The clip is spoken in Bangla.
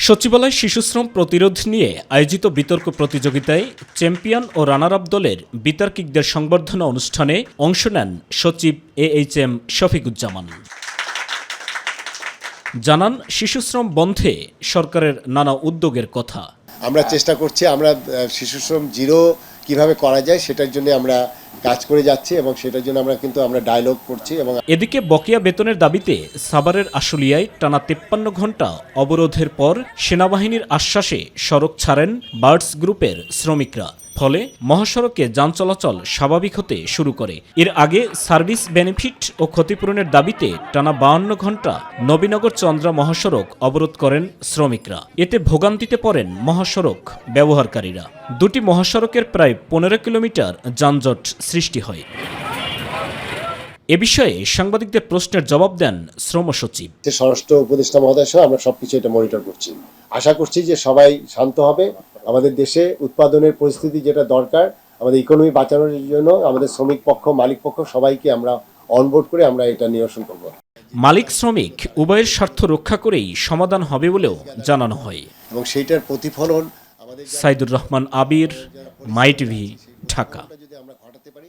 সচিবালয় শিশুশ্রম প্রতিরোধ নিয়ে আয়োজিত বিতর্ক প্রতিযোগিতায় চ্যাম্পিয়ন ও রানার আপ দলের বিতার্কিকদের সংবর্ধনা অনুষ্ঠানে অংশ নেন সচিব AHM শফিকুজ্জামান। জানান, শিশুশ্রম বন্ধে সরকারের নানা উদ্যোগের কথা। আমরা চেষ্টা করছি আমরা শিশুশ্রম জিরো কিভাবে করা যায় সেটার জন্য আমরা কাজ করে যাচ্ছি এবং সেটার জন্য আমরা ডায়ালগ করছি। এবং এদিকে বকেয়া বেতনের দাবিতে সাভারের আশুলিয়ায় টানা 53 ঘণ্টা অবরোধের পর সেনাবাহিনীর আশ্বাসে সড়ক ছাড়েন বার্ডস গ্রুপের শ্রমিকরা। ফলে মহাসড়কে যান চলাচল স্বাভাবিক হতে শুরু করে। এর আগে সার্ভিস বেনিফিট ও ক্ষতিপূরণের দাবিতে টানা 52 ঘণ্টা নবীনগর চন্দ্রা মহাসড়ক অবরোধ করেন শ্রমিকরা। এতে ভোগান্তিতে পড়েন মহাসড়ক ব্যবহারকারীরা। দুটি মহাসড়কের প্রায় 15 কিলোমিটার যানজট সৃষ্টি হয়। এ বিষয়ে সাংবাদিকদের প্রশ্নের জবাব দেন শ্রম সচিব। স্বরাষ্ট্র উপদেষ্টা মহোদয় সহ আমরা সবকিছু এটা মনিটর করছি। আশা করছি যে সবাই শান্ত হবে। আমাদের দেশে উৎপাদনের পরিস্থিতি যেটা দরকার, আমাদের ইকোনমি বাঁচানোর জন্য আমাদের শ্রমিক পক্ষ, মালিক পক্ষ সবাইকে আমরা অনবোর্ড করে আমরা এটা নিরসন করব। মালিক শ্রমিক উভয়ের স্বার্থ রক্ষা করেই সমাধান হবে বলেও জানানো হয়। এবং সেইটার প্রতিফলন আমাদের সাইদুর রহমান আবির, মাই টিভি, ঢাকা। যদি আমরা ঘটাতে পারি